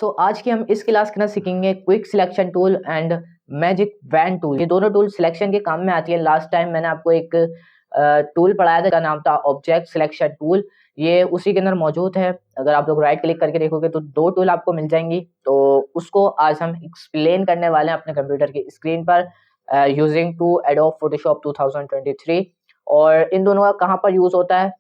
आज की हम इस क्लास के अंदर सीखेंगे quick selection tool and magic wand tool. ये दोनों टूल सिलेक्शन के काम में आती है। लास्ट टाइम मैंने आपको एक टूल पढ़ाया था, जिसका नाम था ऑब्जेक्ट सिलेक्शन टूल। ये उसी के अंदर मौजूद है। अगर आप लोग राइट क्लिक करके देखोगे तो दो टूल आपको मिल जाएंगी। तो उसको आज हम एक्सप्लेन करने वाले हैं अपने कंप्यूटर की स्क्रीन पर यूजिंग टू एडोब फोटोशॉप 2023। और इन दोनों का कहाँ पर यूज होता है,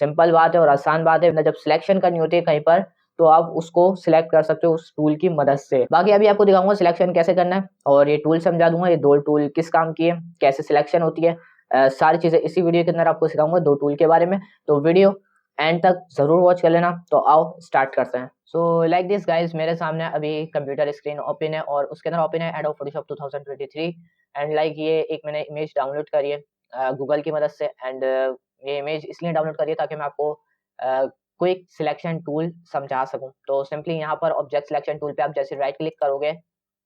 सिंपल बात है और आसान बात है। जब सिलेक्शन करनी होती है कहीं पर तो आप उसको सिलेक्ट कर सकते हो उस टूल की मदद से। बाकी अभी आपको दिखाऊंगा सिलेक्शन कैसे करना है और ये टूल समझा दूंगा, ये दो टूल किस काम की है, कैसे सिलेक्शन होती है, सारी चीजें इसी वीडियो के अंदर आपको सिखाऊंगा दो टूल के बारे में। तो वीडियो एंड तक जरूर वॉच कर लेना। तो आओ स्टार्ट करते हैं। सो लाइक दिस गाइज, मेरे सामने अभी कंप्यूटर स्क्रीन ओपन है और उसके अंदर ओपन है एडोब फोटोशॉप 2023। एंड लाइक ये एक मैंने इमेज डाउनलोड करी है गूगल की मदद से। एंड ये इमेज इसलिए डाउनलोड करी है ताकि मैं आपको क्विक सिलेक्शन टूल समझा सकूं। तो सिंपली यहाँ पर ऑब्जेक्ट सिलेक्शन टूल पे आप जैसे राइट क्लिक करोगे,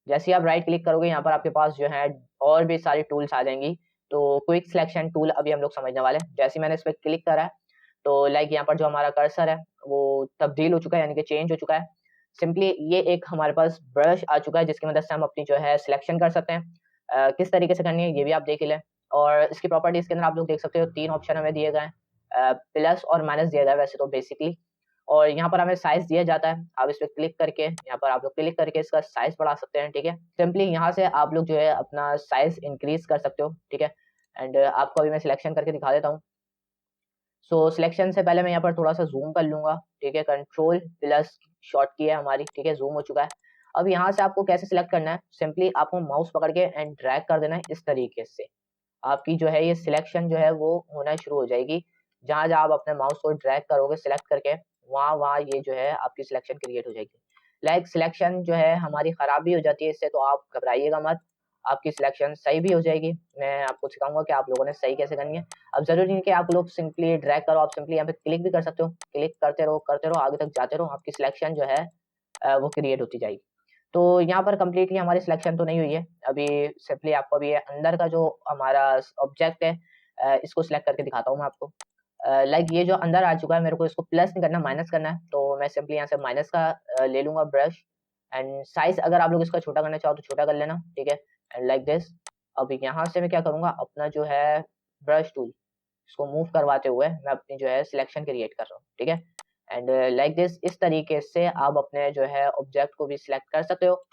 जैसे आप राइट क्लिक करोगे यहाँ पर आपके पास जो है और भी सारी टूल्स आ जाएंगी। तो क्विक सिलेक्शन टूल अभी हम लोग समझने वाले हैं। जैसे मैंने इस पर क्लिक करा है तो लाइक यहाँ पर जो हमारा कर्सर है वो तब्दील हो चुका है, यानी कि चेंज हो चुका है। सिंपली ये एक हमारे पास ब्रश आ चुका है जिसकी मदद से हम अपनी जो है सिलेक्शन कर सकते हैं। किस तरीके से करनी है ये भी आप देख लें। और इसकी प्रॉपर्टीज के अंदर आप लोग देख सकते हो तीन ऑप्शन हमें दिए गए हैं, प्लस और माइनस दिया गया है वैसे तो बेसिकली। और यहाँ पर हमें साइज दिया जाता है। आप इस पे क्लिक करके यहाँ पर आप लोग क्लिक करके इसका साइज बढ़ा सकते हैं, ठीक है। सिंपली यहाँ से आप लोग जो है अपना साइज इंक्रीज कर सकते हो, ठीक है। एंड आपको अभी मैं सिलेक्शन करके दिखा देता हूँ। सो सिलेक्शन से पहले मैं यहाँ पर थोड़ा सा जूम कर लूंगा, ठीक है। कंट्रोल प्लस शॉर्ट की है हमारी, ठीक है, जूम हो चुका है। अब यहाँ से आपको कैसे सिलेक्ट करना है, सिंपली आपको माउस पकड़ के एंड ड्रैग कर देना है इस तरीके से। आपकी जो है ये सिलेक्शन जो है वो होना शुरू हो जाएगी। जहाँ जहाँ आप अपने माउस को ड्रैग करोगे सिलेक्ट करके, वहाँ वहाँ ये जो है आपकी सिलेक्शन क्रिएट हो जाएगी। लाइक सिलेक्शन जो है हमारी खराब भी हो जाती है इससे, तो आप घबराइएगा मत, आपकी सिलेक्शन सही भी हो जाएगी। मैं आपको सिखाऊंगा कि आप लोगों ने सही कैसे करनी है। अब जरूरी नहीं कि आप लोग सिंपली ड्रैग करो, आप सिंपली यहाँ पे क्लिक भी कर सकते हो। क्लिक करते रहो आगे तक जाते रहो, आपकी सिलेक्शन जो है वो क्रिएट होती जाएगी। तो यहाँ पर कंप्लीटली हमारी सिलेक्शन तो नहीं हुई है अभी। सिंपली आपको अभी ये अंदर का जो हमारा ऑब्जेक्ट है इसको सिलेक्ट करके दिखाता हूँ मैं आपको। लाइक ये जो अंदर आ चुका है, मेरे को इसको प्लस नहीं करना, माइनस करना है। तो मैं सिंपली यहाँ से माइनस का ले लूंगा ब्रश। एंड साइज अगर आप लोग इसका छोटा करना चाहो तो छोटा कर लेना, ठीक है। And like this. अब यहाँ से मैं क्या करूँगा, अपना जो है ब्रश टूल इसको मूव करवाते हुए मैं अपनी जो है सिलेक्शन क्रिएट कर रहा हूँ, ठीक है। एंड लाइक दिस, इस तरीके से आप अपने जो है ऑब्जेक्ट को भी सिलेक्ट कर सकते हो।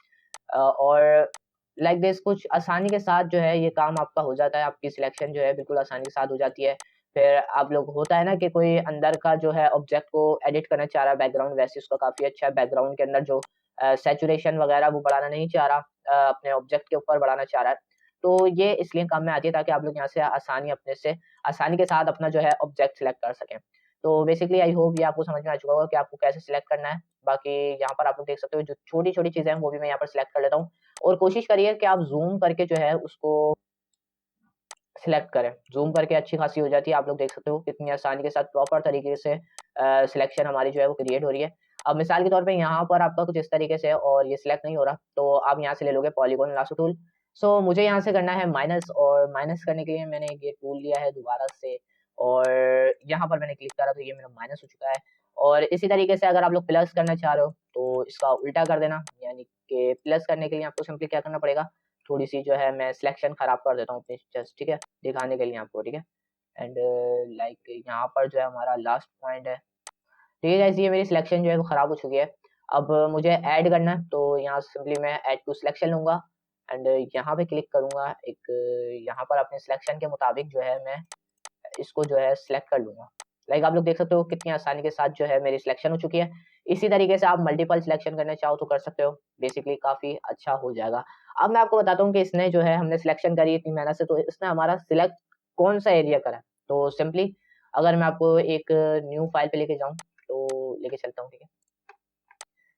और लाइक दिस कुछ आसानी के साथ जो है ये काम आपका हो जाता है। आपकी सिलेक्शन जो है बिल्कुल आसानी के साथ हो जाती है। फिर आप लोग होता है ना कि कोई अंदर का जो है ऑब्जेक्ट को एडिट करना चाह रहा है बैकग्राउंड, वैसे उसका काफी अच्छा है। बैकग्राउंड के अंदर जो सैचुरेशन वगैरह वो बढ़ाना नहीं चाह रहा, अपने ऑब्जेक्ट के ऊपर बढ़ाना चाह रहा है। तो ये इसलिए काम में आती है ताकि आप लोग यहाँ से आसानी के साथ अपना जो है ऑब्जेक्ट सिलेक्ट कर सकें। तो बेसिकली आई होप ये आपको समझ में आ चुका होगा कि आपको कैसे सिलेक्ट करना है। बाकी यहाँ पर आप लोग देख सकते हो जो छोटी छोटी चीजें हैं वो भी मैं यहाँ पर सिलेक्ट कर लेता हूँ। और कोशिश करिए कि आप जूम करके जो है उसको सिलेक्ट करें। जूम करके अच्छी खासी हो जाती है। आप लोग देख सकते हो कितनी आसानी के साथ प्रॉपर तरीके से सिलेक्शन हमारी जो है वो क्रिएट हो रही है। अब मिसाल के तौर पे यहाँ पर आपका कुछ इस तरीके से है और ये सिलेक्ट नहीं हो रहा, तो आप यहाँ से ले लोगे पॉलीगॉन लासो टूल। सो मुझे यहाँ से करना है माइनस, और माइनस करने के लिए मैंने ये टूल लिया है दोबारा से और यहाँ पर मैंने क्लिक करा तो ये मेरा माइनस हो चुका है। और इसी तरीके से अगर आप लोग प्लस करना चाह रहे हो तो इसका उल्टा कर देना, यानी कि प्लस करने के लिए आपको सिंपली क्या करना पड़ेगा, थोड़ी सी जो है मैं सिलेक्शन खराब कर देता हूँ अपनी जस्ट, ठीक है, दिखाने के लिए आपको, ठीक है। एंड लाइक यहाँ पर जो है हमारा लास्ट पॉइंट है, ठीक है गाइस। ये मेरी सिलेक्शन जो है वो खराब हो चुकी है। अब मुझे ऐड करना है तो यहाँ सिंपली मैं ऐड टू सिलेक्शन लूंगा एंड यहाँ पे क्लिक करूंगा। एक यहाँ पर अपने सिलेक्शन के मुताबिक जो है मैं इसको जो है सिलेक्ट कर लूंगा। लाइक आप लोग देख सकते हो कितनी आसानी के साथ जो है मेरी सिलेक्शन हो चुकी है। इसी तरीके से आप मल्टीपल सिलेक्शन करना चाहो तो कर सकते हो, बेसिकली काफी अच्छा हो जाएगा। अब मैं आपको बताता हूँ कि इसने जो है हमने सिलेक्शन करी इतनी मेहनत से, तो इसने हमारा सिलेक्ट कौन सा एरिया करा। तो सिंपली अगर मैं आपको एक न्यू फाइल पे लेके जाऊँ तो लेके चलता हूँ, ठीक है।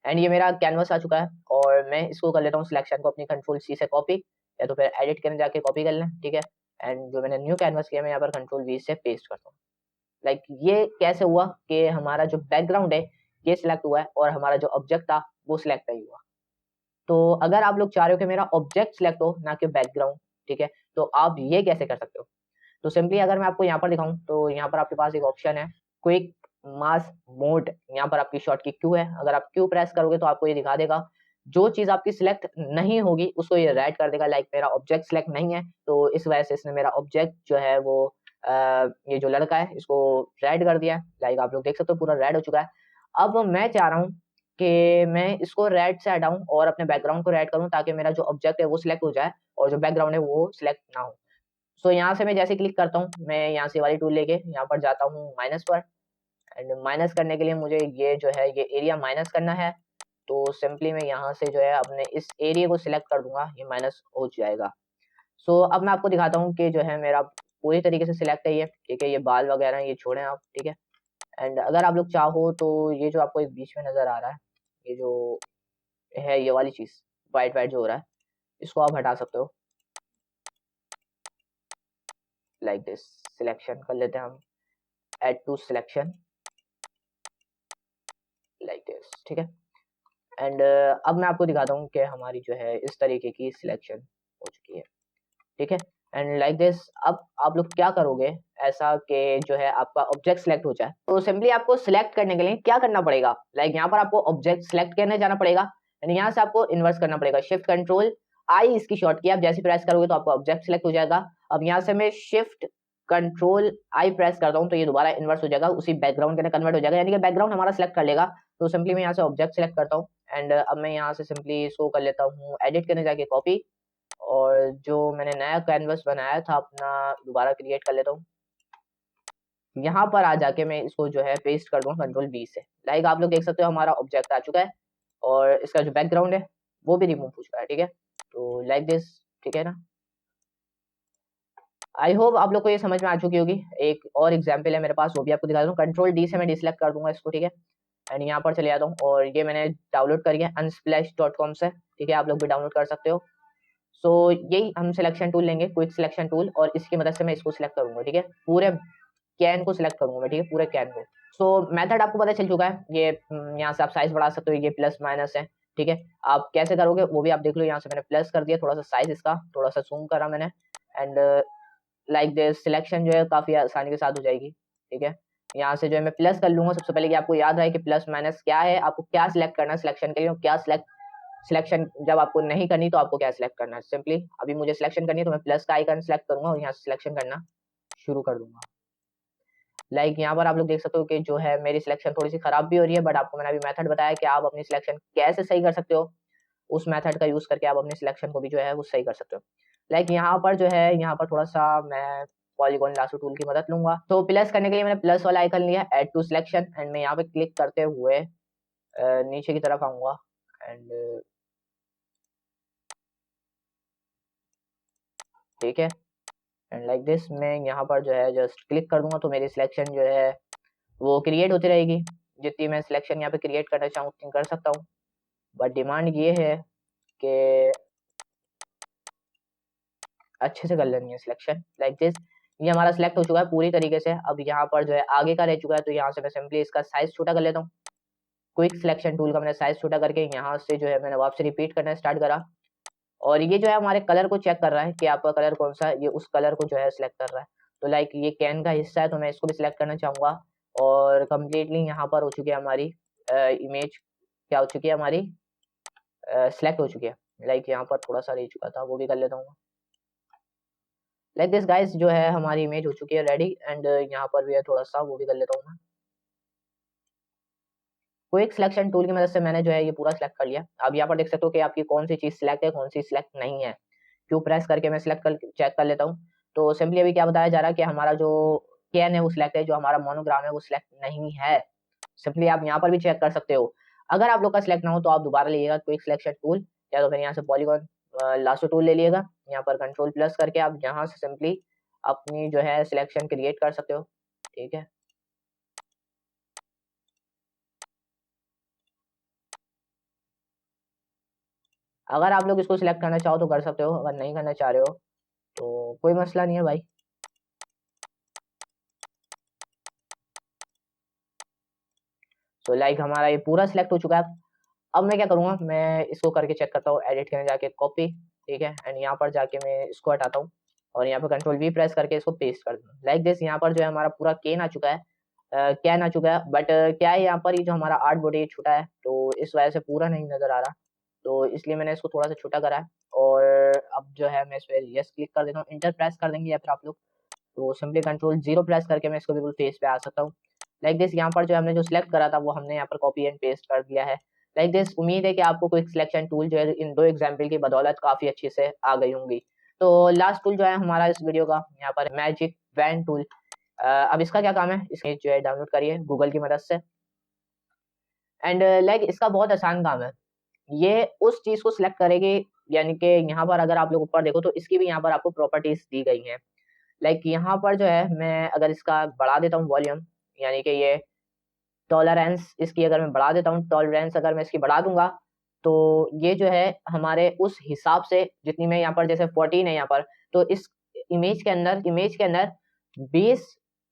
एंड ये मेरा कैनवस आ चुका है और मैं इसको कर लेता हूँ सिलेक्शन को अपनी कंट्रोल सी से कॉपी, या तो फिर एडिट करने जाके कॉपी कर लें, ठीक है। एंड जो मैंने न्यू कैनवस किया मैं यहाँ पर कंट्रोल वी से पेस्ट करता हूँ। लाइक ये कैसे हुआ कि हमारा जो बैकग्राउंड है ये सिलेक्ट हुआ है और हमारा जो ऑब्जेक्ट था वो सिलेक्ट नहीं हुआ। तो अगर आप लोग चाह रहे हो कि मेरा ऑब्जेक्ट सिलेक्ट हो ना कि बैकग्राउंड, ठीक है, तो आप ये कैसे कर सकते हो। तो सिंपली अगर मैं आपको यहाँ पर दिखाऊं तो यहाँ पर आपके पास एक ऑप्शन है क्विक मास मोड, यहाँ पर आपकी शॉर्ट की क्यू है। अगर आप क्यू प्रेस करोगे तो आपको ये दिखा देगा, जो चीज आपकी सिलेक्ट नहीं होगी उसको ये रेड कर देगा। लाइक मेरा ऑब्जेक्ट सिलेक्ट नहीं है, तो इस वजह से इसने मेरा ऑब्जेक्ट जो है वो ये जो लड़का है इसको रेड कर दिया। लाइक आप लोग देख सकते हो पूरा रेड हो चुका है। अब मैं चाह रहा हूँ कि मैं इसको रेड से हटाऊं और अपने बैकग्राउंड को रेड करूं, ताकि मेरा जो ऑब्जेक्ट है वो सिलेक्ट हो जाए और जो बैकग्राउंड है वो सिलेक्ट ना हो। सो यहाँ से मैं जैसे क्लिक करता हूँ, मैं यहाँ से वाली टूल लेके यहाँ पर जाता हूँ माइनस पर, एंड माइनस करने के लिए मुझे ये जो है ये एरिया माइनस करना है। तो सिंपली मैं यहाँ से जो है अपने इस एरिया को सिलेक्ट कर दूंगा, ये माइनस हो जाएगा। सो अब मैं आपको दिखाता हूँ कि जो है मेरा पूरी तरीके से सिलेक्ट है ये, ठीक है। ये बाल वगैरह ये छोड़ें आप, ठीक है। एंड अगर आप लोग चाहो तो ये जो आपको एक बीच में नजर आ रहा है, ये जो है ये वाली चीज वाइट वाइट जो हो रहा है, इसको आप हटा सकते हो। लाइक दिस, सिलेक्शन कर लेते हैं हम, add to selection, like this, ठीक है। एंड अब मैं आपको दिखाता हूँ कि हमारी जो है इस तरीके की सिलेक्शन हो चुकी है, ठीक है। एंड लाइक दिस, अब आप लोग क्या करोगे ऐसा कि जो है आपका ऑब्जेक्ट सिलेक्ट हो जाए, तो सिंपली आपको सिलेक्ट करने के लिए क्या करना पड़ेगा, लाइक यहाँ पर आपको ऑब्जेक्ट सिलेक्ट करने जाना पड़ेगा, एंड यहाँ से आपको इन्वर्स करना पड़ेगा। शिफ्ट कंट्रोल आई इसकी शॉर्ट की आप जैसे प्रेस करोगे तो आपका ऑब्जेक्ट सिलेक्ट हो जाएगा। अब यहाँ से मैं शिफ्ट कंट्रोल आई प्रेस करता हूँ तो ये दोबारा इन्वर्स हो जाएगा, उसी बैकग्राउंड के अंदर कन्वर्ट हो जाएगा, यानी कि बैकग्राउंड हमारा सिलेक्ट कर लेगा। तो सिंपली मैं यहाँ से ऑब्जेक्ट सिलेक्ट करता हूँ, एंड अब मैं यहाँ से सिंपली इसको कर लेता हूँ एडिट करने जाके कॉपी, और जो मैंने नया कैनवस बनाया था अपना दोबारा क्रिएट कर लेता हूँ। यहाँ पर आ जाके मैं इसको जो है पेस्ट कर दूंगा कंट्रोल बी से। लाइक आप लोग देख सकते हो हमारा ऑब्जेक्ट आ चुका है और इसका जो बैकग्राउंड है वो भी रिमूव हो चुका है, ठीक है। तो लाइक दिस, ठीक है ना। आई होप आप लोग को ये समझ में आ चुकी होगी। एक और एग्जाम्पल है मेरे पास, वो भी आपको दिखा दूँ। कंट्रोल डी से मैं डिसलेक्ट कर दूंगा इसको, ठीक है। एंड यहाँ पर चले जाता हूँ, और ये मैंने डाउनलोड करी है unsplash.com से, ठीक है। आप लोग भी डाउनलोड कर सकते हो। सो यही हम सिलेक्शन टूल लेंगे, क्विक सिलेक्शन टूल, और इसकी मदद से मैं इसको सिलेक्ट करूंगा, ठीक है। पूरे कैन को सिलेक्ट करूंगा मैं, ठीक है, पूरे कैन को। सो मेथड आपको पता चल चुका है। ये यहाँ से आप साइज बढ़ा सकते हो, ये प्लस माइनस है, ठीक है। आप कैसे करोगे वो भी आप देख लो। यहाँ से मैंने प्लस कर दिया, थोड़ा सा साइज इसका थोड़ा सा जूम करा मैंने, एंड लाइक दिस सिलेक्शन जो है काफी आसानी के साथ हो जाएगी, ठीक है। यहाँ से जो है मैं प्लस कर लूंगा। सबसे पहले कि आपको याद रहे कि प्लस माइनस क्या है, आपको क्या सिलेक्ट करना है सिलेक्शन के लिए, क्या सिलेक्शन जब आपको नहीं करनी तो आपको क्या सिलेक्ट करना है। सिंपली अभी मुझे सिलेक्शन करनी है तो मैं प्लस का आइकन सिलेक्ट करूंगा और यहाँ से सिलेक्शन करना शुरू कर दूंगा। लाइक यहाँ पर आप लोग देख सकते हो कि जो है मेरी सिलेक्शन थोड़ी सी खराब भी हो रही है, बट आपको मैंने अभी मेथड बताया कि आप अपनी सिलेक्शन कैसे सही कर सकते हो। उस मेथड का यूज करके आप अपनी सिलेक्शन को भी जो है वो सही कर सकते हो। लाइक यहाँ पर जो है यहाँ पर थोड़ा सा मैं पॉलीगॉन लासो टूल की मदद लूंगा। तो प्लस करने के लिए मैंने प्लस वाला आइकन लिया, ऐड टू सिलेक्शन, एंड मैं यहाँ पे क्लिक करते हुए नीचे की तरफ आऊंगा, एंड ठीक है। एंड लाइक दिस मैं यहाँ पर जो है जस्ट क्लिक कर दूंगा तो मेरी सिलेक्शन जो है वो क्रिएट होती रहेगी। जितनी मैं सिलेक्शन यहाँ पे क्रिएट करना चाहूँ उतनी कर सकता हूँ, बट डिमांड ये है कि अच्छे से कर लेनी है सिलेक्शन। लाइक दिस, ये हमारा सिलेक्ट हो चुका है पूरी तरीके से। अब यहाँ पर जो है आगे का रह चुका है, तो यहाँ से मैं सिंपली इसका साइज छोटा कर लेता हूँ। क्विक सिलेक्शन टूल का मैंने साइज छोटा करके यहाँ से जो है मैंने वापस रिपीट करना स्टार्ट करा, और ये जो है हमारे कलर को चेक कर रहा है कि आपका कलर कौन सा है, ये उस कलर को जो है सिलेक्ट कर रहा है। तो लाइक ये कैन का हिस्सा है तो मैं इसको भी सिलेक्ट करना चाहूंगा, और कम्प्लीटली यहाँ पर हो चुकी है हमारी इमेज, क्या हो चुकी है हमारी सिलेक्ट हो चुकी है। लाइक यहाँ पर थोड़ा सा रह चुका था वो भी कर लेता हूँ। लाइक दिस गाइस, जो है हमारी इमेज हो चुकी है रेडी, एंड यहाँ पर भी है थोड़ा सा वो भी कर लेता हूँ मैं। क्विक सिलेक्शन टूल की मदद से मैंने जो है ये पूरा सिलेक्ट कर लिया। अब यहाँ पर देख सकते हो कि आपकी कौन सी चीज सिलेक्ट है कौन सी सिलेक्ट नहीं है। क्यू प्रेस करके मैं सिलेक्ट कर चेक कर लेता हूँ। तो सिंपली अभी क्या बताया जा रहा है कि हमारा जो कैन है वो सिलेक्ट है, जो हमारा मोनोग्राम है वो सिलेक्ट नहीं है। सिंपली आप यहाँ पर भी चेक कर सकते हो। अगर आप लोग का सिलेक्ट ना हो तो आप दोबारा लीजिएगा क्विक सिलेक्शन टूल, या तो फिर यहाँ से पॉलीगॉन लासो टूल ले लिएगा। यहाँ पर कंट्रोल प्लस करके आप यहाँ से सिंपली अपनी जो है सिलेक्शन क्रिएट कर सकते हो, ठीक है। अगर आप लोग इसको सिलेक्ट करना चाहो तो कर सकते हो, अगर नहीं करना चाह रहे हो तो कोई मसला नहीं है भाई। तो लाइक हमारा ये पूरा सिलेक्ट हो चुका है। अब मैं क्या करूंगा, मैं इसको करके चेक करता हूँ, एडिट करने जाके कॉपी, ठीक है, एंड यहाँ पर जाके मैं इसको हटाता हूँ और यहाँ पर कंट्रोल वी प्रेस करके इसको पेस्ट कर दूँ। लाइक दिस, यहाँ पर जो है हमारा पूरा केन आ चुका है। कहना आ चुका है, बट क्या है यहाँ पर ये जो हमारा आर्ट बोर्ड है ये छोटा है, तो इस वजह से पूरा नहीं नज़र आ रहा, तो इसलिए मैंने इसको थोड़ा सा छोटा करा है। और अब जो है मैं इस पर यस क्लिक कर देता हूँ, इंटर प्रेस कर देंगे या फिर आप लोग, तो सिंपली कंट्रोल 0 प्रेस करके मैं इसको बिल्कुल फेस पे आ सकता हूँ। लाइक दिस, यहाँ पर जो हमने जो सिलेक्ट करा था वो हमने यहाँ पर कॉपी एंड पेस्ट कर दिया है। लाइक दिस, उम्मीद है कि आपको क्विक सिलेक्शन टूल जो है इन 2 एग्जाम्पल की बदौलत काफ़ी अच्छे से आ गई होंगी। तो लास्ट टूल जो है हमारा इस वीडियो का यहाँ पर मैजिक वैन टूल। अब इसका क्या काम है, इसके जो है डाउनलोड करिए गूगल की मदद से। एंड लाइक इसका बहुत आसान काम है, ये उस चीज़ को सिलेक्ट करेगी, यानी कि यहाँ पर अगर आप लोग ऊपर देखो तो इसकी भी यहाँ पर आपको प्रॉपर्टीज दी गई हैं। लाइक यहाँ पर जो है मैं अगर इसका बढ़ा देता हूँ वॉल्यूम, यानी कि ये टॉलरेंस इसकी अगर मैं बढ़ा देता हूँ, टॉलरेंस अगर मैं इसकी बढ़ा दूंगा, तो ये जो है हमारे उस हिसाब से जितनी मैं यहाँ पर जैसे 14 है यहाँ पर, तो इस इमेज के अंदर 20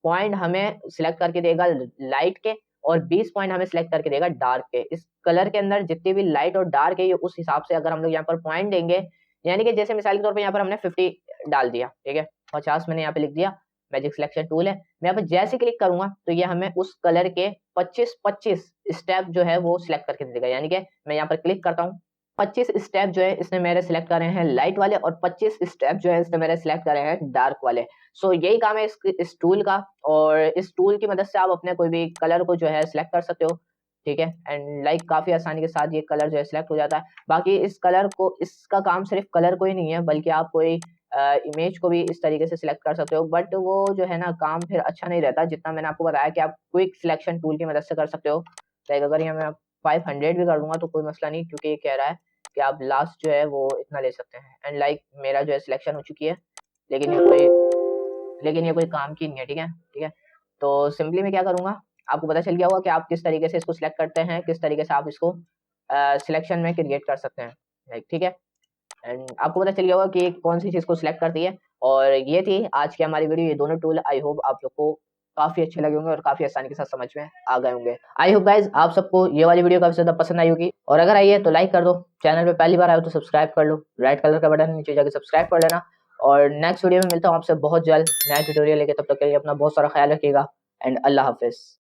पॉइंट हमें सिलेक्ट करके देगा लाइट के, और 20 पॉइंट हमें सिलेक्ट करके देगा डार्क के। इस कलर के अंदर जितनी भी लाइट और डार्क है ये उस हिसाब से अगर हम लोग यहाँ पर पॉइंट देंगे, यानी कि जैसे मिसाल के तौर पर यहाँ पर हमने 50 डाल दिया, ठीक है, 50 मैंने यहाँ पे लिख दिया, मैजिक सिलेक्शन टूल है, मैं यहाँ पर जैसे क्लिक करूंगा तो ये हमें उस कलर के 25 स्टेप जो है वो सिलेक्ट करके देगा। यानी कि मैं यहाँ पर क्लिक करता हूँ, 25 स्टेप जो है इसने मेरे सिलेक्ट करे हैं लाइट वाले, और 25 स्टेप जो है इसने मेरे सिलेक्ट करे हैं डार्क वाले। सो यही काम है इस टूल का, और इस टूल की मदद से आप अपने कोई भी कलर को जो है सिलेक्ट कर सकते हो, ठीक है। एंड लाइक काफी आसानी के साथ ये कलर जो है सिलेक्ट हो जाता है। बाकी इस कलर को, इसका काम सिर्फ कलर को ही नहीं है, बल्कि आप कोई इमेज को भी इस तरीके से सिलेक्ट कर सकते हो, बट वो जो है ना काम फिर अच्छा नहीं रहता, जितना मैंने आपको बताया कि आप क्विक सिलेक्शन टूल की मदद से कर सकते हो। लाइक अगर ये मैं 500 भी कर दूंगा तो कोई मसला नहीं, क्योंकि ये कह रहा है कि आप लास्ट जो है वो इतना ले सकते हैं। एंड लाइक मेरा जो है सिलेक्शन हो चुकी है, लेकिन ये कोई काम की नहीं है, ठीक है, ठीक है। तो सिंपली मैं क्या करूंगा, आपको पता चल गया होगा कि आप किस तरीके से इसको सिलेक्ट करते हैं, किस तरीके से आप इसको सिलेक्शन में क्रिएट कर सकते हैं, लाइक, ठीक है। एंड आपको पता चल गया होगा कि कौन सी चीज़ को सिलेक्ट करती है। और ये थी आज की हमारी वीडियो, ये दोनों टूल आई होप आप लोग को काफ़ी अच्छे लगे होंगे और काफ़ी आसानी के साथ समझ में आ गए होंगे। आई होप गाइज आप सबको ये वाली वीडियो काफ़ी ज़्यादा पसंद आई होगी, और अगर आई है तो लाइक कर दो, चैनल पे पहली बार आए हो तो सब्सक्राइब कर लो, रेड कलर का बटन नीचे जाकर सब्सक्राइब कर लेना। और नेक्स्ट वीडियो में मिलता हूँ आपसे बहुत जल्द नया ट्यूटोरियल लेके, तब तक के लिए अपना बहुत सारा ख्याल रखिएगा एंड अल्लाह हाफिज़।